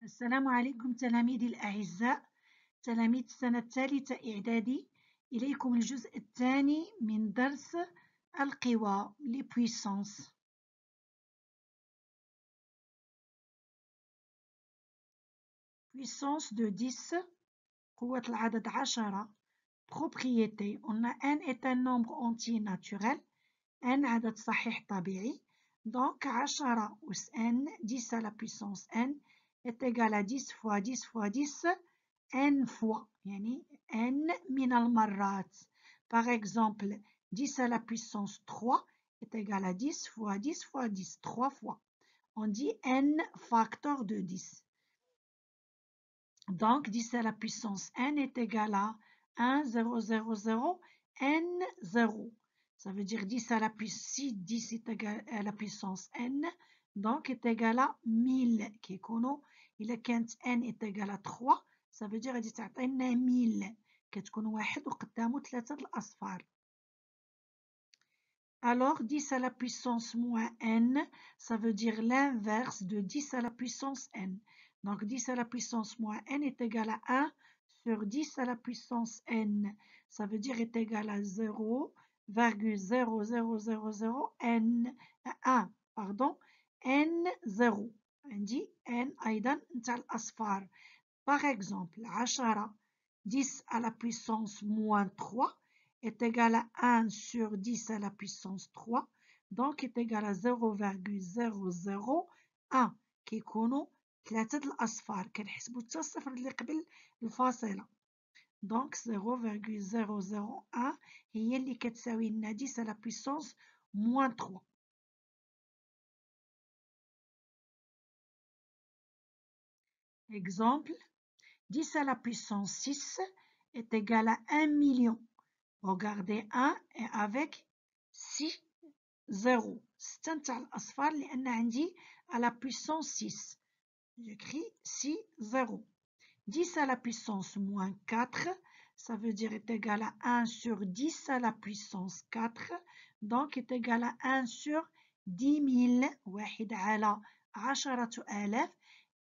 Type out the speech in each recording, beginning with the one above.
السلام عليكم تلاميذي الأعزاء، تلاميذ السنة الثالثة إعدادي. إليكم الجزء الثاني من درس القوى les puissances. Puissance de 10, قوة العدد 10. Propriété, on a n est un nombre entier naturel, n عدد صحيح طبيعي. Donc 10 أس n, 10 à la puissance n est égal à 10 fois 10 fois 10 n fois, يعني n من المرات. Par exemple, 10 à la puissance 3 est égal à 10 fois 10 fois 10, 3 fois. On dit n facteur de 10. Donc 10 à la puissance n est égal à 1, 0, 0, 0, n 0. Ça veut dire 10 à la puissance, si 10 est égal à la puissance n, donc est égal à 1000 كيكونوا إلا كانت n est égal à 3 ça veut dire غادي تعطينا 1000 كتكون واحد وقدامه 3 الأصفار. Alors 10 à la puissance moins n, ça veut dire l'inverse de 10 à la puissance n. Donc 10 à la puissance moins n est égal à 1 sur 10 à la puissance n. Ça veut dire est égal à 0,0000 n 1 pardon n 0. عندي n أيضا نتاع الأصفار. Par exemple 10 à la puissance moins 3 est égal à 1 sur 10 à la puissance 3, donc est égal à 0,001 كيكونوا 3 الأصفار كنحسبوا حتى الصفر اللي قبل الفاصلة. donc 0,001 هي اللي كتساوي لنا 10 à la puissance moins 3. Exemple 10 à la puissance 6 est égal à 1 million. Regardez 1 et avec 6 0. C'est un تاع الأصفار لأن عندي à la puissance 6. J'écris 6 0. 10 à la puissance moins 4, ça veut dire est égal à 1 sur 10 à la puissance 4. Donc est égal à 1 sur 10 000. واحد على 10,000.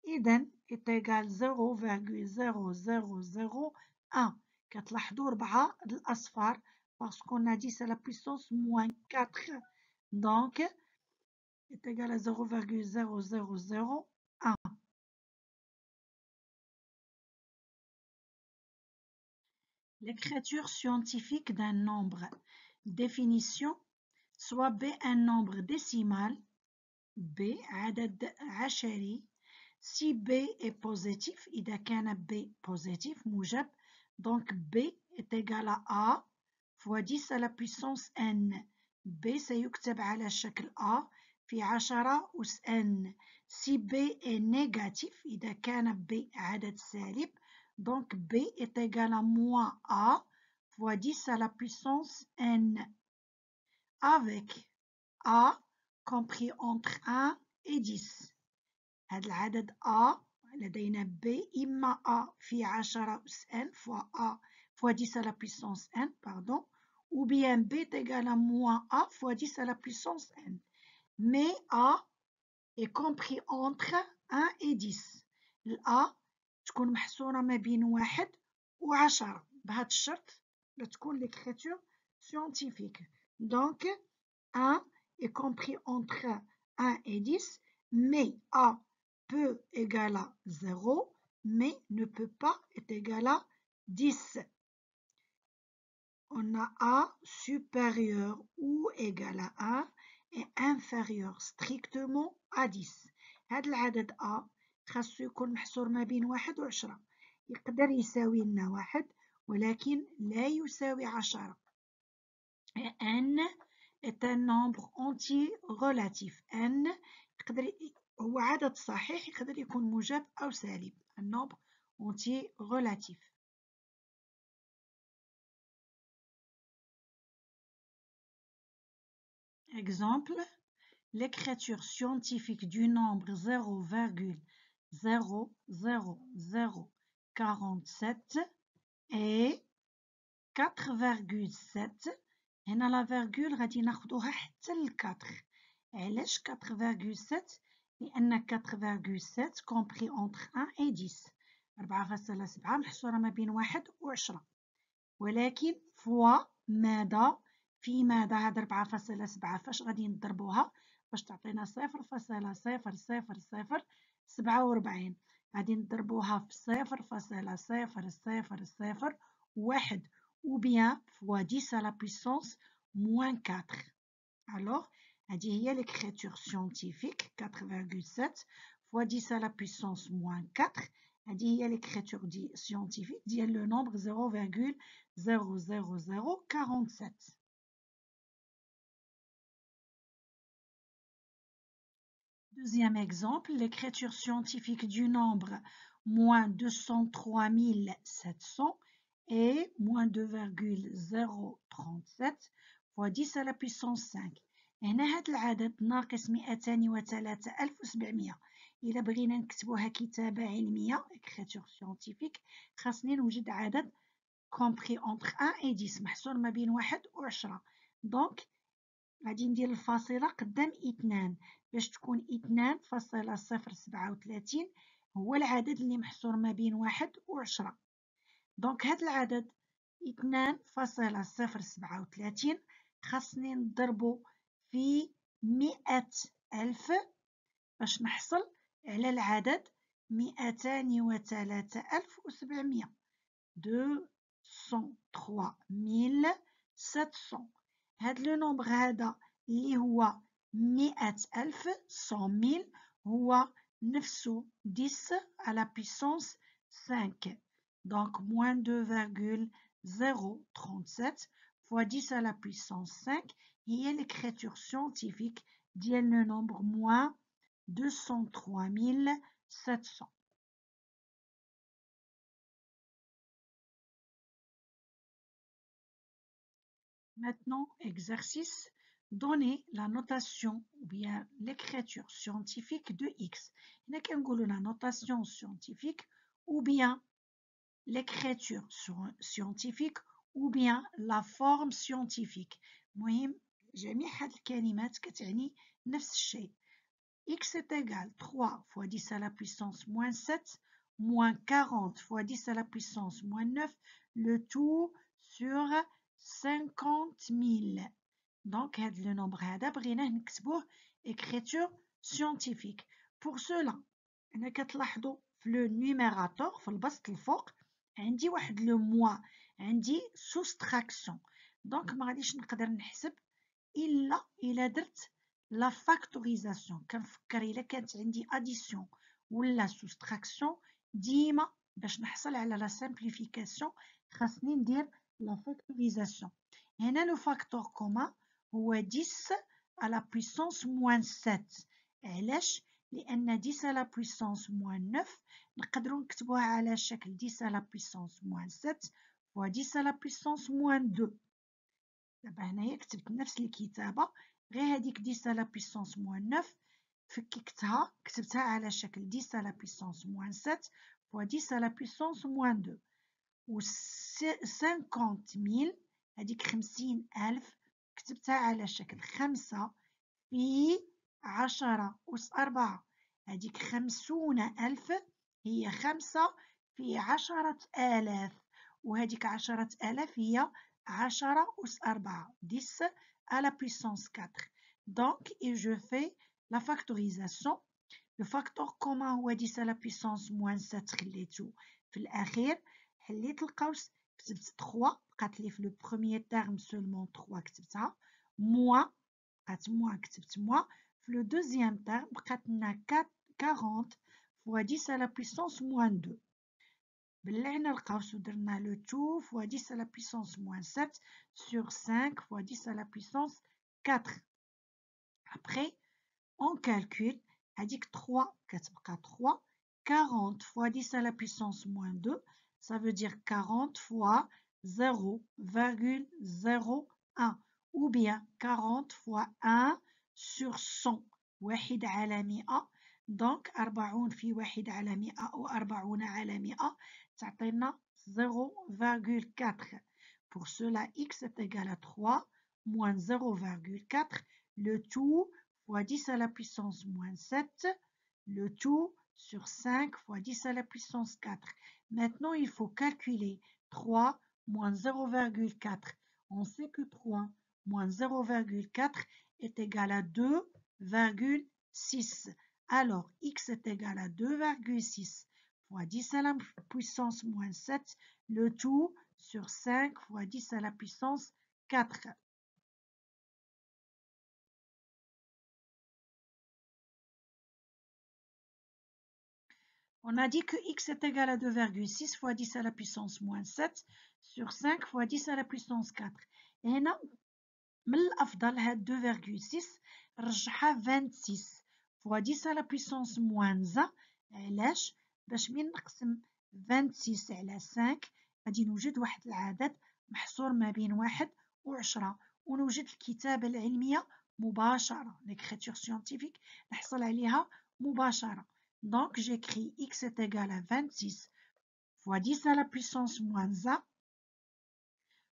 إذن est égal 0,0001. كتلاحظوا 4 الأصفار parce qu'on a 10 à la puissance moins 4. Donc est égal à 0,0001. L'écriture scientifique d'un nombre. Définition. Soit B un nombre décimal, B عدد عشري. Si B est positif, إذا كان B positif موجب, donc B est égal à A fois 10 à la puissance n. B سيكتب على شكل A في 10 أس n. Si B est négatif, إذا كان B عدد سالب, donc B est égal à moins A fois 10 à la puissance n. Avec A compris entre 1 et 10. هذا العدد A لدينا B إما A في 10 أس n fois A fois 10 à la puissance n, pardon, ou bien B est égal à moins A fois 10 à la puissance n. Mais A est compris entre 1 et 10. A تكون محصورة ما بين 1 و 10. بهذا الشرط تكون l'écriture scientifique. Donc 1 est compris entre 1 et 10, mais A peut égal à 0, mais ne peut pas être égal à 10. On a A supérieur ou égal à 1 et inférieur strictement à 10. هذا العدد A خاصو يكون محصور ما بين 1 و 10. يقدر يساوي لنا 1 ولكن لا يساوي 10. n est un nombre entier relatif. n هو عدد صحيح يقدر يكون موجب أو سالب. un nombre entier relatif. Exemple, l'écriture scientifique du nombre 0,00047 est 4,7. هنا لا فيرغول غادي ناخدوها حتى ل 4. علاش 4,7 لأن 4,7 compris entre 1 et 10. 4,7 محصورة ما بين 1 و10. ولكن فوا ماذا؟ في ماذا؟ هاد 4,7 فاش غادي نضربوها باش تعطينا 0,0047. غادي نضربوها في 0,0001 ou bien fois 10 à la puissance moins 4. Alors, هذه هي l'écriture scientifique 4,7 fois 10 à la puissance moins 4. هذه هي l'écriture scientifique ديال le nombre 0,00047. Deuxième exemple, l'écriture scientifique du nombre moins 203 700 et moins 2,037 fois 10 à la puissance 5. هنا هذا العدد ناقص 203,700. إلا بغينا نكتبوها كتابة علمية écriture scientifique خاصني نوجد عدد compris entre 1 et 10 محصور ما بين 1 و 10. دونك غادي ندير الفاصلة قدام 2 باش تكون 2,037 هو العدد اللي محصور ما بين 1 و 10. دونك هاد العدد 2,037 خاصني نضربو في 100,000 باش نحصل على العدد 203,700. 203,700. هاد لو نومبر هذا اللي هو 100,000 100,000 هو نفسه 10 à la puissance 5. Donc moins 2,037 fois 10 à la puissance 5 هي l'écriture scientifique ديال le nombre moins 203,700. Maintenant, exercice, donner la notation ou bien l'écriture scientifique de X. Il y a la notation scientifique ou bien l'écriture scientifique ou bien la forme scientifique. مهم جميع هاد الكلمات كتعني نفس الشيء. X est égal 3 fois 10 à la puissance moins 7 moins 40 fois 10 à la puissance moins 9, le tout sur 50,000. Donc, le nombre هذا بغيناه نكتبوه écriture scientifique. Pour cela, أنا كتلاحظوا في le numérateur في البسط الفوق عندي واحد لو موا عندي soustraction. دونك ما غاديش نقدر نحسب إلا درت لا فاكتوريزاسيون. كنفكر إلا كانت عندي addition ولا soustraction ديما باش نحصل على لا simplification خاصني ندير لا فاكتوريزاسيون. هنا لو فاكتور كومان هو 10 à la puissance moins 7. علاش؟ لأن 10 à la puissance moins 9 نقدروا نكتبوها على شكل 10 à la puissance moins 7 fois 10 à la puissance moins 2. دابا هنايا كتبت نفس الكتابة غير هذيك 10 à la puissance moins 9 فككتها كتبتها على شكل 10 à la puissance moins 7 fois 10 à la puissance moins 2. و 50,000 هذيك 50,000 كتبتها على شكل 5 في 10 أس 4. هذيك 50,000 هي 5 في 10,000 وهذيك 10,000 هي 10 أس 4 10 à la puissance 4. Donc, et je fais la factorisation. Le facteur commun هو 10 à la puissance moins 7 خليته في الأخير. حليت القوس كتبت 3 بقات لي في لو بروميير تيرم سولمون 3 كتبتها موان بقات موان كتبت موان في لو دوزيام تيرم بقات لنا 40 فوا 10 à la puissance moins 2. بلعنا القوس ودرنا لو تو فوا 10 à la puissance moins 7 sur 5 fois 10 à la puissance 4. Après on calcule هذيك 3 كتبقى 3 40 fois 10 à la puissance moins 2. Ça veut dire 40 fois 0,01 ou bien 40 fois 1 sur 100 واحد على 100. donc 40 في واحد على 100 أو 40 على 100 تعطينا 0,4. Pour cela, x est égal à 3 moins 0,4. Le tout fois 10 à la puissance moins 7 le tout sur 5 fois 10 à la puissance 4. Maintenant, il faut calculer 3 moins 0,4. On sait que 3 moins 0,4 est égal à 2,6. Alors, x est égal à 2,6 fois 10 à la puissance moins 7, le tout sur 5 fois 10 à la puissance 4. On a dit que x est égal à 2,6 fois 10 à la puissance moins 7 sur 5 fois 10 à la puissance 4. Et هنا من الأفضل هاد 2,6 نرجعها 26 fois 10 à la puissance moins 1. علاش؟ باش من نقسم 26 على 5 غادي نوجد واحد العدد محصور ما بين 1 و10 ونوجد الكتابة العلمية مباشرة. l'écriture scientifique نحصل عليها مباشرة. Donc, j'écris x est égal à 26 fois 10 à la puissance moins 1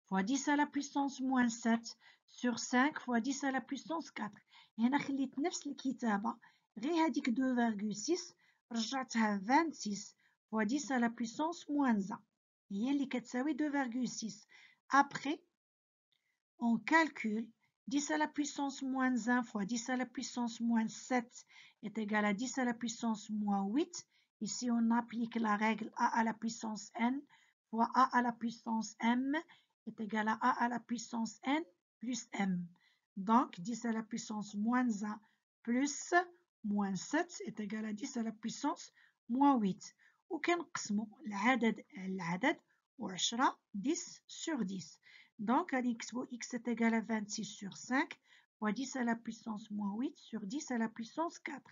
fois 10 à la puissance moins 7 sur 5 fois 10 à la puissance 4. هنا خليت نفس الكتابة غير هذيك 2,6 رجعتها 26 fois 10 à la puissance moins 1 هي اللي كتساوي 2,6. Après, on calcule 10 à la puissance moins 1 fois 10 à la puissance moins 7 est égal à 10 à la puissance moins 8. Ici, on applique la règle a à la puissance n fois a à la puissance m est égal à a à la puissance n plus m. Donc, 10 à la puissance moins 1 plus moins 7 est égal à 10 à la puissance moins 8. وكنقسموا العدد و10 10 sur 10. Donc, x est égal à 26 sur 5 fois 10 à la puissance moins 8 sur 10 à la puissance 4.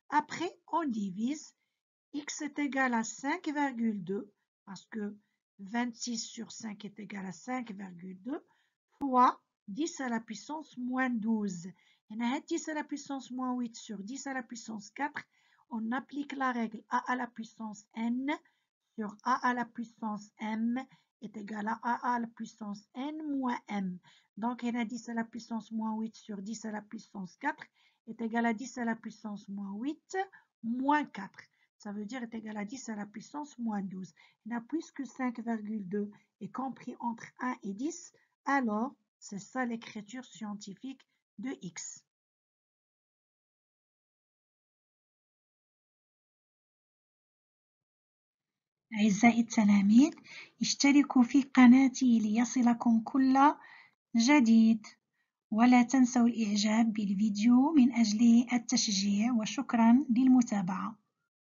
Après, on divise. X est égal à 5,2 parce que 26 sur 5 est égal à 5,2 fois 10 à la puissance moins 12. Et 10 à la puissance moins 8 sur 10 à la puissance 4, on applique la règle a à la puissance n sur a à la puissance m est égal à a à la puissance n moins m. Donc, 10 à la puissance moins 8 sur 10 à la puissance 4 est égal à 10 à la puissance moins 8 moins 4. Ça veut dire est égal à 10 à la puissance moins 12. Puisque 5,2 est compris entre 1 et 10, alors c'est ça l'écriture scientifique de x. أعزائي التلاميذ، اشتركوا في قناتي ليصلكم كل جديد، ولا تنسوا الإعجاب بالفيديو من أجل التشجيع، وشكرا للمتابعة.